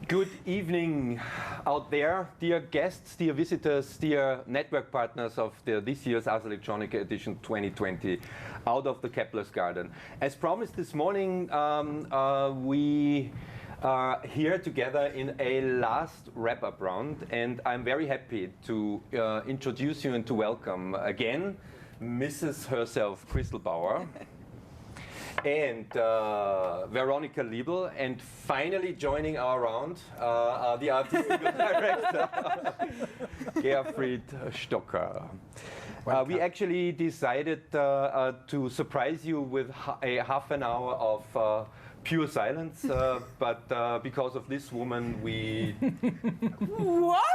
Good evening out there, dear guests, dear visitors, dear network partners of this year's Ars Electronica edition 2020 out of the Kepler's Garden. As promised this morning, we are here together in a last wrap-up round, and I'm very happy to introduce you and to welcome again Mrs. herself, Christl Baur. And Veronika Liebl, and finally joining our round, the artistic director, Gerfried Stocker. We actually decided to surprise you with a half an hour of pure silence, but because of this woman, we... What?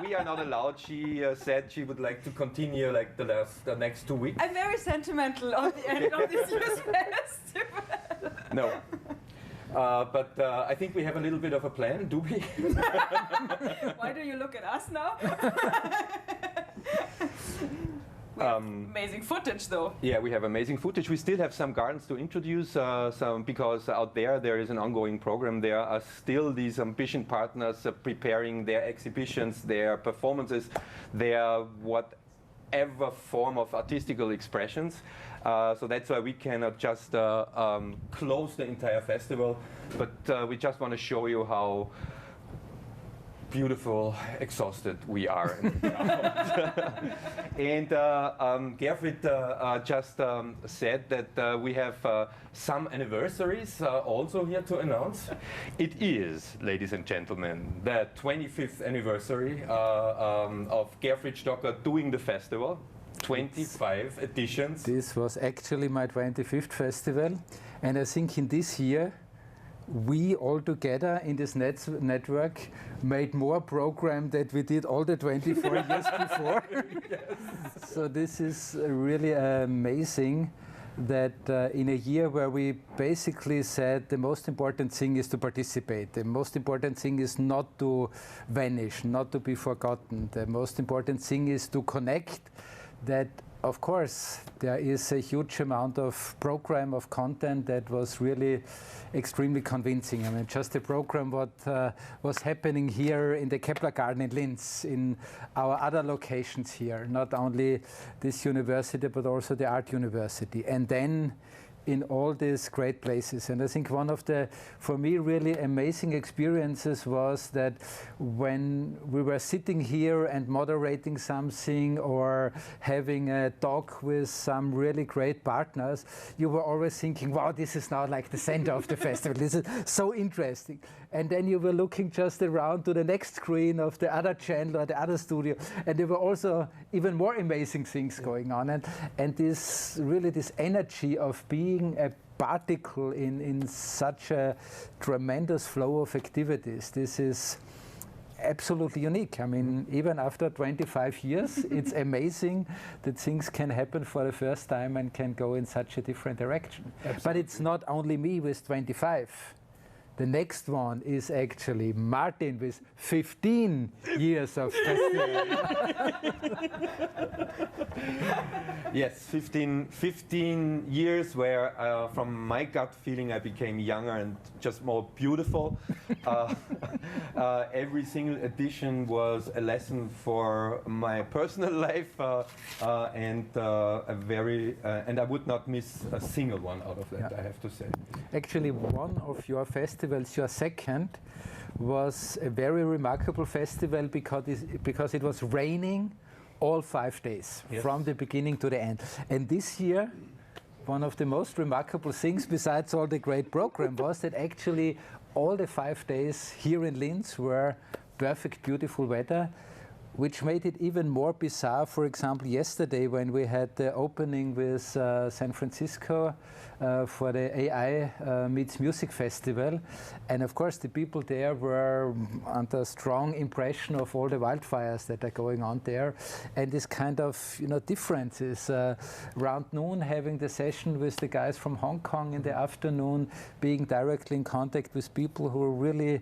We are not allowed. She said she would like to continue like the next 2 weeks. I'm very sentimental on the end of this year's festival. No. But I think we have a little bit of a plan, do we? Why do you look at us now? We have amazing footage, though. Yeah, we have amazing footage. We still have some gardens to introduce, because out there is an ongoing program. There are still these ambition partners preparing their exhibitions, their performances, their whatever form of artistical expressions. So that's why we cannot just close the entire festival, but we just want to show you how beautiful, exhausted we are. And Gerfried just said that we have some anniversaries also here to announce. It is, ladies and gentlemen, the 25th anniversary of Gerfried Stocker doing the festival. 25 editions. This was actually my 25th festival, and I think in this year we all together in this network made more program than we did all the 24 years before. Yes. So this is really amazing that in a year where we basically said the most important thing is to participate, the most important thing is not to vanish, not to be forgotten, the most important thing is to connect, that of course there is a huge amount of program, of content that was really extremely convincing. I mean, just the program what was happening here in the Kepler Garden in Linz, in our other locations here, not only this university but also the art university, and then in all these great places. And I think one of the, for me, really amazing experiences was that when we were sitting here and moderating something or having a talk with some really great partners, you were always thinking, wow, this is now like the center of the festival. This is so interesting. And then you were looking just around to the next screen of the other channel or the other studio, and there were also even more amazing things going on. And this really, this energy of being a particle in such a tremendous flow of activities, this is absolutely unique. I mean, even after 25 years, it's amazing that things can happen for the first time and can go in such a different direction. Absolutely. But it's not only me with 25. The next one is actually Martin with 15 years of festival. Yes, 15 years where, from my gut feeling, I became younger and just more beautiful. Every single edition was a lesson for my personal life, and and I would not miss a single one out of that, yeah. I have to say. Actually, one of your festivals, your second, was a very remarkable festival because it was raining all 5 days, yes, from the beginning to the end. And this year, one of the most remarkable things, besides all the great program, was that actually all the 5 days here in Linz were perfect, beautiful weather, which made it even more bizarre. For example, yesterday when we had the opening with San Francisco for the AI Meets Music Festival, and of course the people there were under strong impression of all the wildfires that are going on there, and this kind of differences. Around noon, having the session with the guys from Hong Kong in the afternoon, being directly in contact with people who are really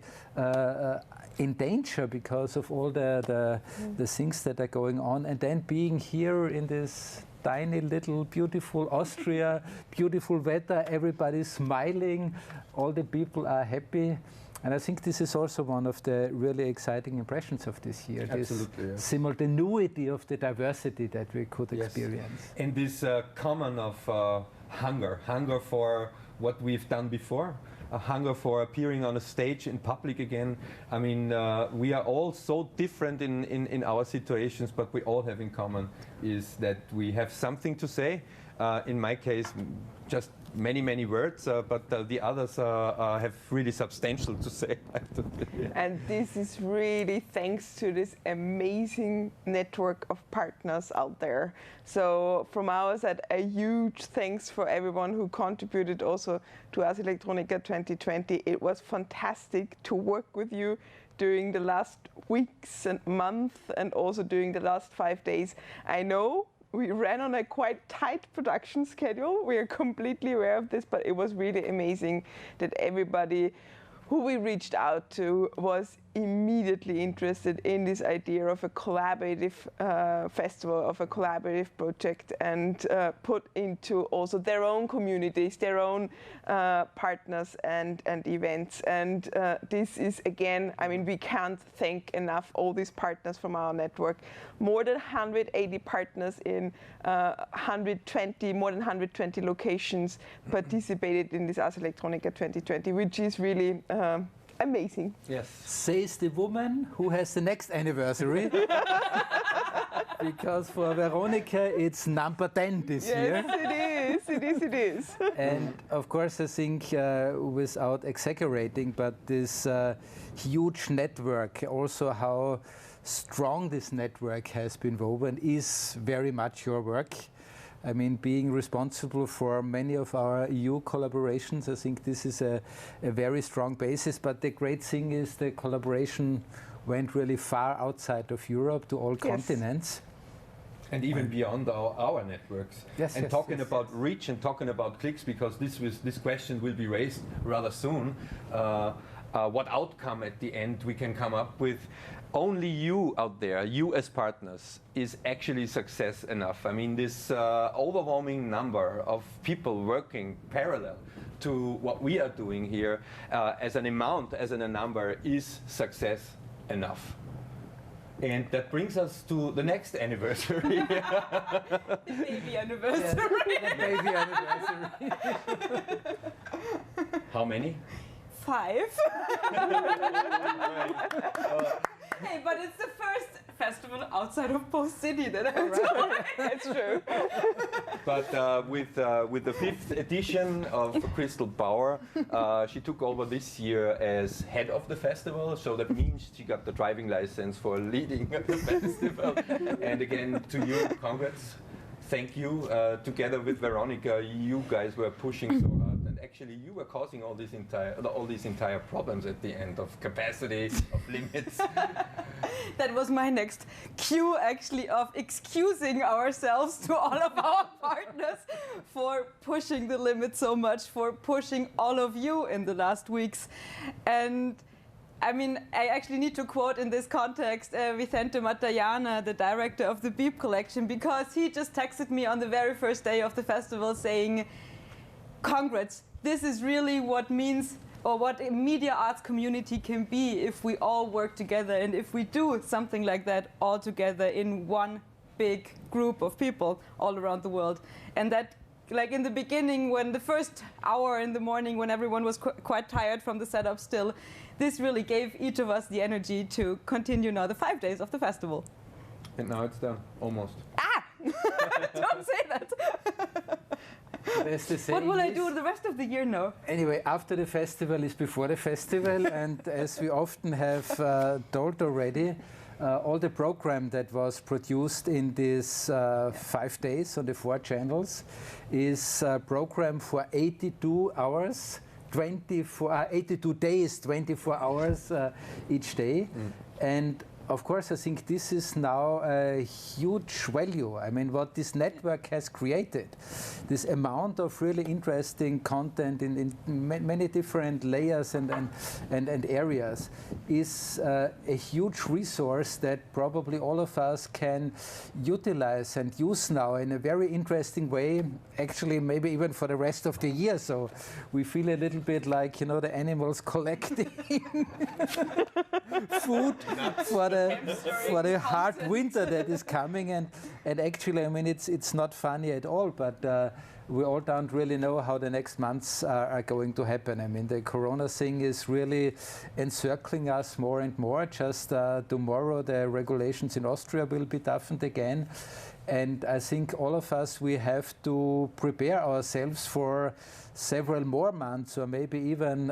in danger because of all the things that are going on, and then being here in this tiny little beautiful Austria, beautiful weather, everybody's smiling, all the people are happy. And I think this is also one of the really exciting impressions of this year. Absolutely, this yes. simultaneity of the diversity that we could experience. And this common of hunger for what we've done before, a hunger for appearing on a stage in public again. I mean, we are all so different in our situations, but we all have in common is that we have something to say. In my case, just many words, but the others have really substantial to say. And this is really thanks to this amazing network of partners out there. So from our side, a huge thanks for everyone who contributed also to Ars Electronica 2020. It was fantastic to work with you during the last weeks and month, and also during the last 5 days. I know we ran on a quite tight production schedule. We are completely aware of this, but it was really amazing that everybody who we reached out to was immediately interested in this idea of a collaborative festival, of a collaborative project, and put into also their own communities, their own partners and events. And this is, again, I mean, we can't thank enough all these partners from our network. More than 180 partners in more than 120 locations participated in this Ars Electronica 2020, which is really amazing. Yes. Says the woman who has the next anniversary. Because for Veronika it's number 10 this year. Yes, it is. And of course I think, without exaggerating, but this huge network, also how strong this network has been woven, is very much your work. I mean, being responsible for many of our EU collaborations, I think this is a very strong basis. But the great thing is the collaboration went really far outside of Europe to all continents. And even beyond our networks. Yes, and yes, talking yes. about reach and talking about clicks, because this question will be raised rather soon. What outcome at the end we can come up with? Only you out there, you as partners, is actually success enough. I mean, this overwhelming number of people working parallel to what we are doing here as an amount, as in a number, is success enough. And that brings us to the next anniversary. The baby anniversary. The baby anniversary. How many? 5. Hey, but it's the first festival outside of Post City that I'm doing. That's true. But with the 5th edition of Christl Baur, she took over this year as head of the festival, so that means she got the driving license for leading the festival. And again, to you, congrats. Thank you. Together with Veronika, you guys were pushing so hard, and actually you were causing all these entire problems at the end of capacity, of limits. That was my next cue, actually, of excusing ourselves to all of our partners for pushing the limit so much, for pushing all of you in the last weeks. And I mean, I actually need to quote in this context Vicente Matallana, the director of the Liebl collection, because he just texted me on the very first day of the festival saying, "Congrats, this is really what means, or what a media arts community can be if we all work together, and if we do something like that all together in one big group of people all around the world." And that, like in the beginning, when the first hour in the morning, when everyone was quite tired from the setup still, this really gave each of us the energy to continue now the 5 days of the festival. And now it's done, almost. Ah! Don't say that! What will I do the rest of the year now? Anyway, after the festival is before the festival, and as we often have told already, all the program that was produced in these 5 days on the 4 channels is a program for 82 hours, 82 days, 24 hours each day. And of course, I think this is now a huge value. I mean, what this network has created, this amount of really interesting content in many different layers and areas, is a huge resource that probably all of us can utilize and use now in a very interesting way, actually maybe even for the rest of the year. So we feel a little bit like, you know, the animals collecting food for the hard winter that is coming, and actually, I mean, it's not funny at all, but we all don't really know how the next months are going to happen. I mean, the corona thing is really encircling us more and more. Just tomorrow the regulations in Austria will be toughened again, and I think all of us, we have to prepare ourselves for several more months, or maybe even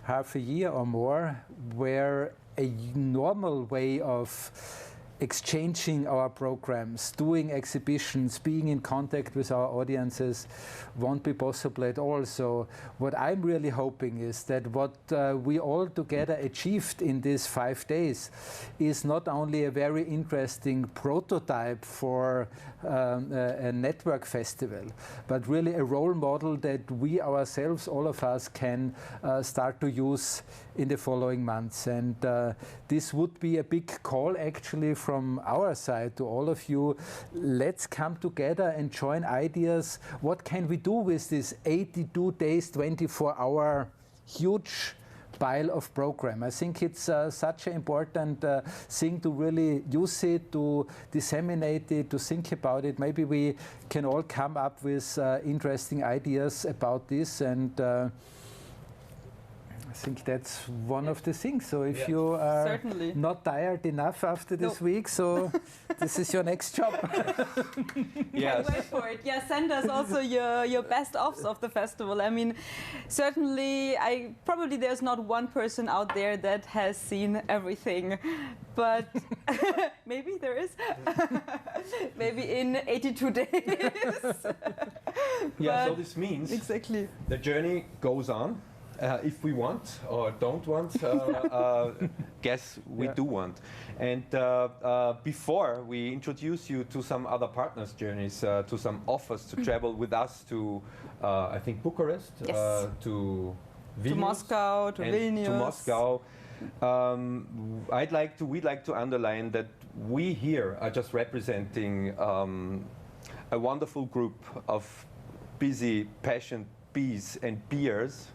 half a year or more, where a normal way of exchanging our programs, doing exhibitions, being in contact with our audiences won't be possible at all. So what I'm really hoping is that what we all together achieved in these 5 days is not only a very interesting prototype for a network festival, but really a role model that we ourselves, all of us, can start to use in the following months. And this would be a big call actually from our side to all of you. Let's come together and join ideas. What can we do with this 82 days, 24-hour huge pile of program? I think it's such an important thing to really use it, to disseminate it, to think about it. Maybe we can all come up with interesting ideas about this, and I think that's one of the things. So if you are certainly not tired enough after this week, so this is your next job. Yes. Wait for it. Yeah, send us also your best offs of the festival. I mean, certainly, probably there's not one person out there that has seen everything, but maybe there is. Maybe in 82 days. Yeah, so this means exactly the journey goes on. If we want or don't want, guess we do want. And before we introduce you to some other partners' journeys, to some offers to travel with us to, I think, Bucharest, yes. To Vilnius, to Moscow, to Vilnius. To Moscow. We'd like to underline that we here are just representing a wonderful group of busy, passionate bees and beers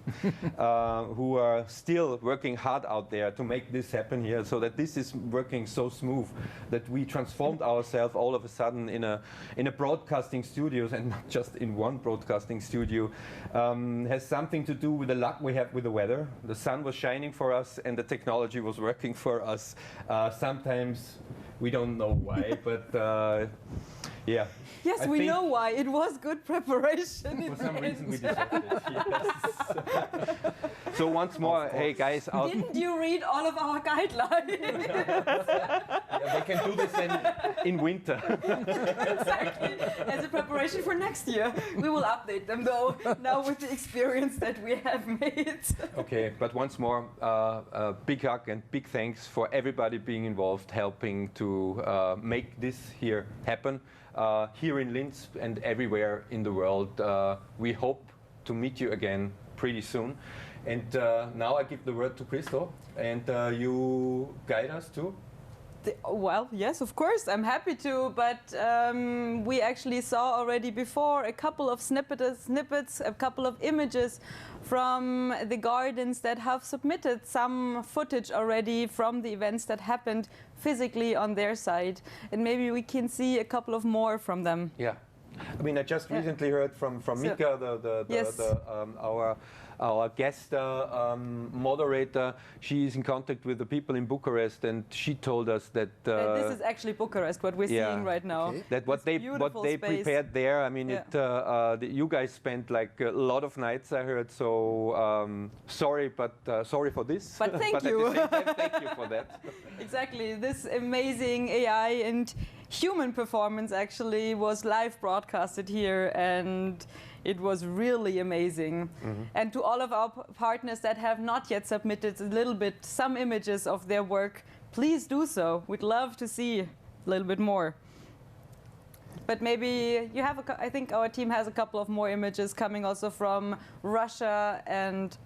who are still working hard out there to make this happen here, so that this is working so smooth that we transformed ourselves all of a sudden in a broadcasting studios, and not just in one broadcasting studio. Has something to do with the luck we have with the weather. The sun was shining for us and the technology was working for us. Sometimes we don't know why, but yeah. Yes, we know why. It was good preparation. For some reason we deserved it. Yes. So once more, hey guys. Didn't you read all of our guidelines? Yeah, they can do this in winter. Exactly. As a preparation for next year. We will update them though, now with the experience that we have made. Okay, but once more, a big hug and big thanks for everybody being involved, helping to make this here happen. Here in Linz and everywhere in the world. We hope to meet you again pretty soon. And now I give the word to Christl, and you guide us too. Well, yes, of course, I'm happy to, but we actually saw already before a couple of snippets, a couple of images from the gardens that have submitted some footage already from the events that happened physically on their side, and maybe we can see a couple of more from them. Yeah, I mean, I just recently heard from Mika, yes. our guest moderator. She is in contact with the people in Bucharest, and she told us that this is actually Bucharest, what we're seeing right now. Okay. That what they prepared there. I mean, you guys spent like a lot of nights, I heard. So sorry, but sorry for this. But thank you. At the same time, thank you for that. Exactly, this amazing AI and human performance actually was live broadcasted here, and it was really amazing. Mm-hmm. And to all of our partners that have not yet submitted some images of their work, please do so. We'd love to see a little bit more. But maybe you have, I think our team has a couple of more images coming also from Russia. And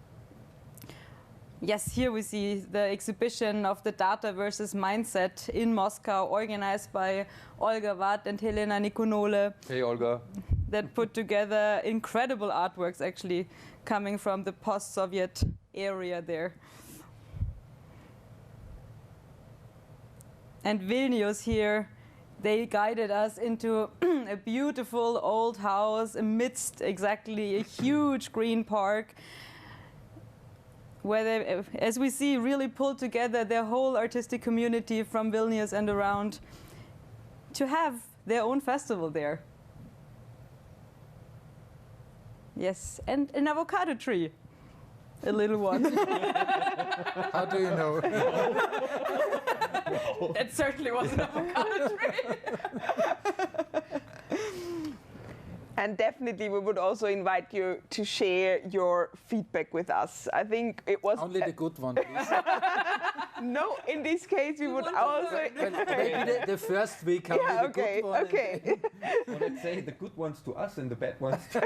yes, here we see the exhibition of the Data versus Mindset in Moscow, organized by Olga Watt and Helena Nikonole. Hey, Olga. That put together incredible artworks, actually, coming from the post-Soviet area there. And Vilnius here, they guided us into a beautiful old house amidst exactly a huge green park, where they, as we see, really pulled together their whole artistic community from Vilnius and around to have their own festival there. Yes, and an avocado tree, a little one. How do you know? That certainly was an avocado tree. And definitely we would also invite you to share your feedback with us. I think it was... Only the good one, please. No, in this case we would also... Well, maybe the first week, only Yeah, the okay, good one. okay. Well, let's say the good ones to us and the bad ones to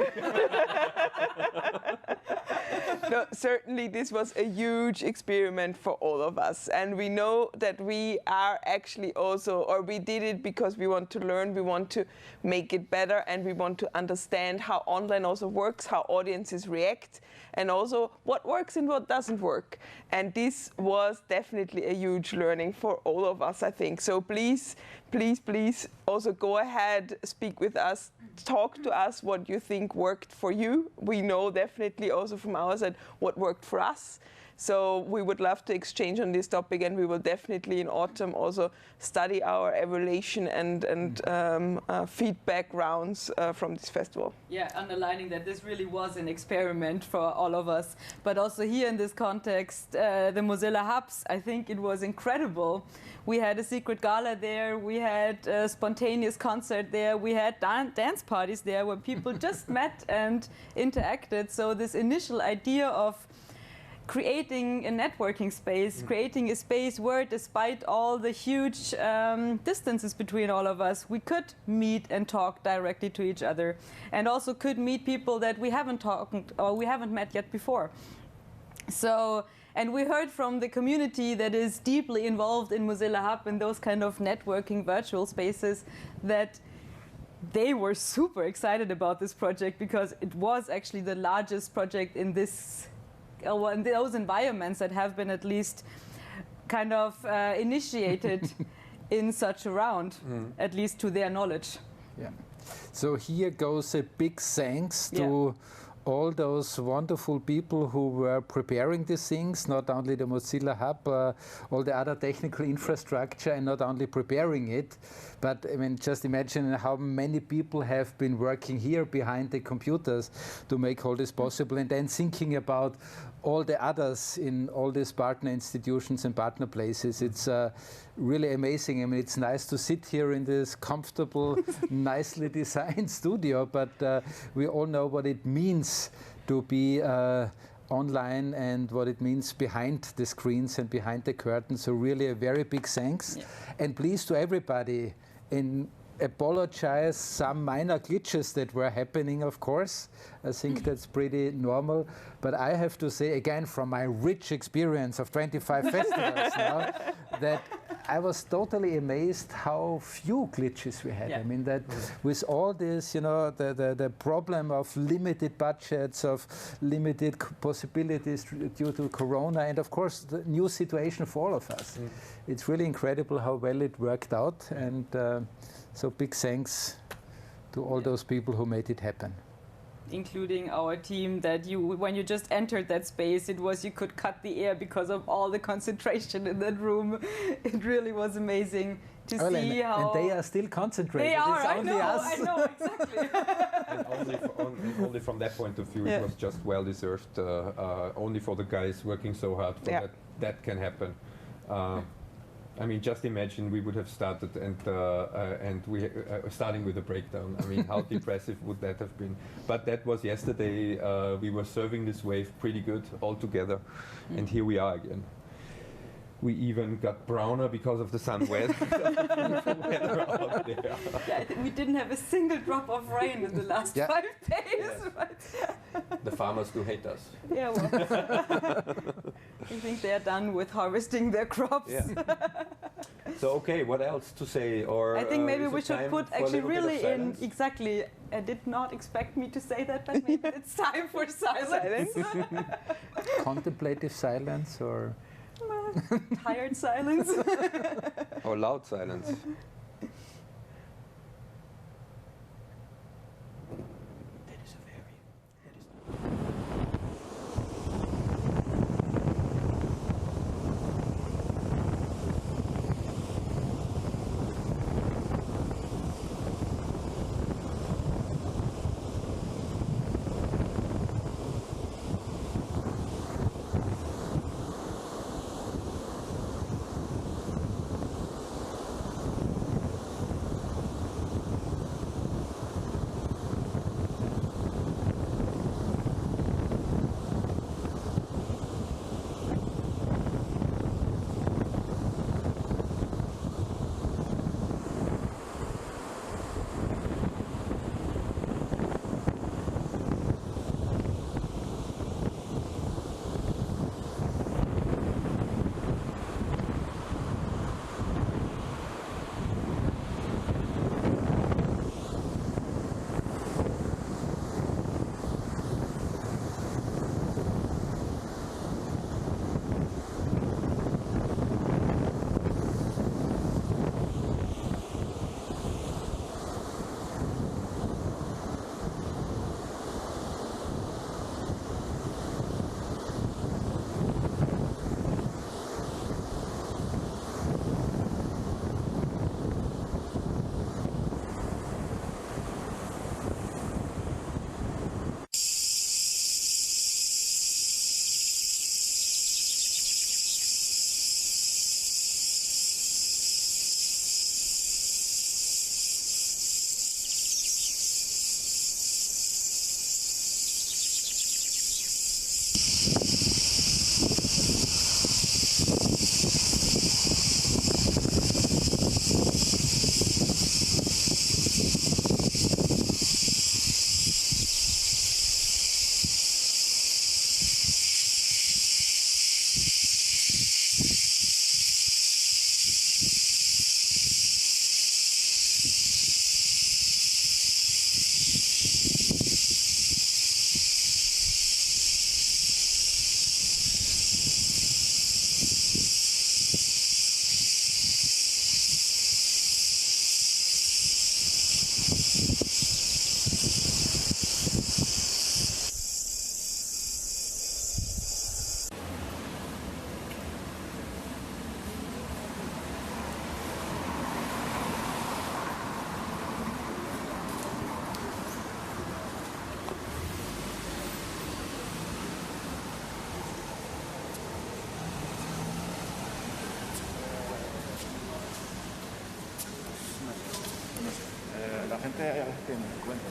No, certainly this was a huge experiment for all of us. And we know that we are actually also, or we did it because we want to learn, we want to make it better, and we want to understand how online also works, how audiences react, and also what works and what doesn't work. And this was definitely a huge learning for all of us, I think. So please, please, please also go ahead, speak with us, talk to us what you think worked for you. We know definitely also from our side what worked for us. So we would love to exchange on this topic, and we will definitely in autumn also study our evaluation and feedback rounds from this festival. Yeah, underlining that this really was an experiment for all of us. But also here in this context, the Mozilla Hubs, I think it was incredible. We had a secret gala there, we had a spontaneous concert there, we had dance parties there where people just met and interacted. So this initial idea of creating a networking space, creating a space where, despite all the huge distances between all of us, we could meet and talk directly to each other, and also could meet people that we haven't talked or we haven't met yet before. So, and we heard from the community that is deeply involved in Mozilla Hub and those kind of networking virtual spaces that they were super excited about this project, because it was actually the largest project in this in those environments that have been at least kind of initiated in such a round, at least to their knowledge. Yeah. So here goes a big thanks to all those wonderful people who were preparing these things, not only the Mozilla Hub, all the other technical infrastructure, and not only preparing it, but I mean, just imagine how many people have been working here behind the computers to make all this possible, and then thinking about all the others in all these partner institutions and partner places. It's really amazing. I mean, it's nice to sit here in this comfortable, nicely designed studio, but we all know what it means to be online and what it means behind the screens and behind the curtains. So really a very big thanks. Yeah. And please to everybody, apologize some minor glitches that were happening, of course. I think that's pretty normal. But I have to say, again, from my rich experience of 25 festivals now, that I was totally amazed how few glitches we had. Yeah. I mean, that with all this, you know, the problem of limited budgets, of limited possibilities due to Corona, and of course, the new situation for all of us. It's really incredible how well it worked out. And so big thanks to all those people who made it happen. Including our team, that when you just entered that space, it was, you could cut the air because of all the concentration in that room. It really was amazing to see how... And they are still concentrated. They are, it's only us. I know, exactly. And only from that point of view, it was just well deserved. Only for the guys working so hard for that can happen. I mean, just imagine we would have started and we starting with a breakdown. I mean, how depressive would that have been? But that was yesterday. We were surfing this wave pretty good all together, and here we are again. we even got browner because of the sun weather. Yeah, we didn't have a single drop of rain in the last 5 days. Yes. But The farmers do hate us. yeah, well, I think they are done with harvesting their crops. Yeah. So okay, what else to say? Or I think maybe is we it should time put for a actually little bit of really in silence? exactly. I did not expect me to say that, but maybe it's time for silence. Contemplative silence or Tired silence. Or loud silence. La gente tiene cuenta.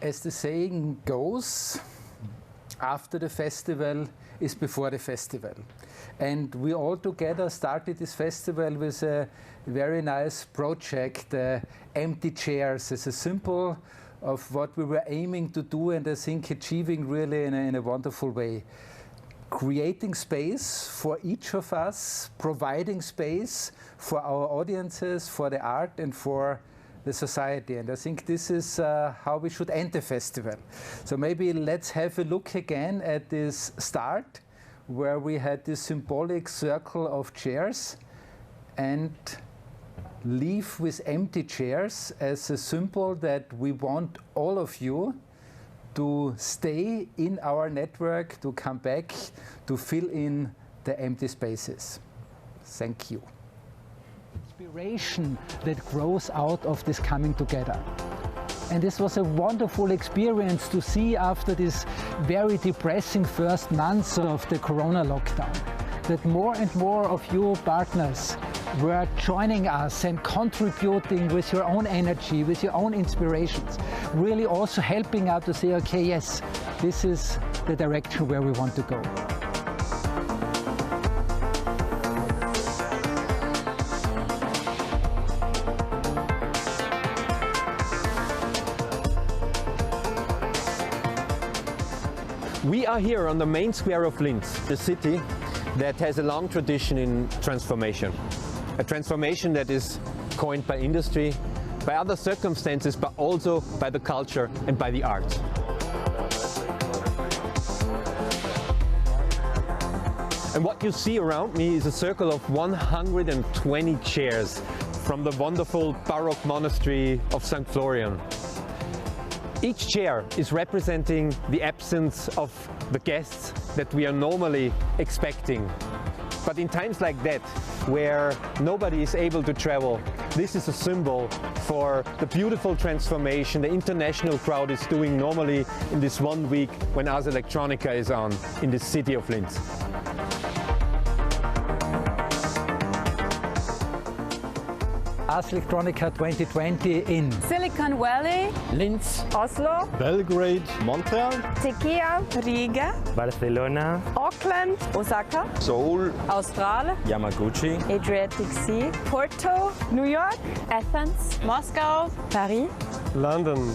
as the saying goes, after the festival is before the festival. And we all together started this festival with a very nice project, Empty Chairs, as a symbol of what we were aiming to do, and I think achieving really in a wonderful way. Creating space for each of us, providing space for our audiences, for the art and for the society. And I think this is how we should end the festival. So maybe let's have a look again at this start, where we had this symbolic circle of chairs, and leave with empty chairs as a symbol that we want all of you to stay in our network, to come back, to fill in the empty spaces. Thank you. Inspiration that grows out of this coming together. And this was a wonderful experience to see after this very depressing first months of the Corona lockdown, that more and more of you partners were joining us and contributing with your own energy, with your own inspirations, really also helping out to say, okay, yes, this is the direction where we want to go. We are here on the main square of Linz, the city that has a long tradition in transformation. A transformation that is coined by industry, by other circumstances, but also by the culture and by the arts. And what you see around me is a circle of 120 chairs from the wonderful Baroque monastery of St. Florian. Each chair is representing the absence of the guests that we are normally expecting. But in times like that, where nobody is able to travel, this is a symbol for the beautiful transformation the international crowd is doing normally in this 1 week when Ars Electronica is on in the city of Linz. Ars Electronica 2020 in Silicon Valley, Linz, Oslo, Belgrade, Montreal, Czechia, Riga, Barcelona, Auckland, Osaka, Seoul, Australia, Yamaguchi, Adriatic Sea, Porto, New York, Athens, Moscow, Paris, London,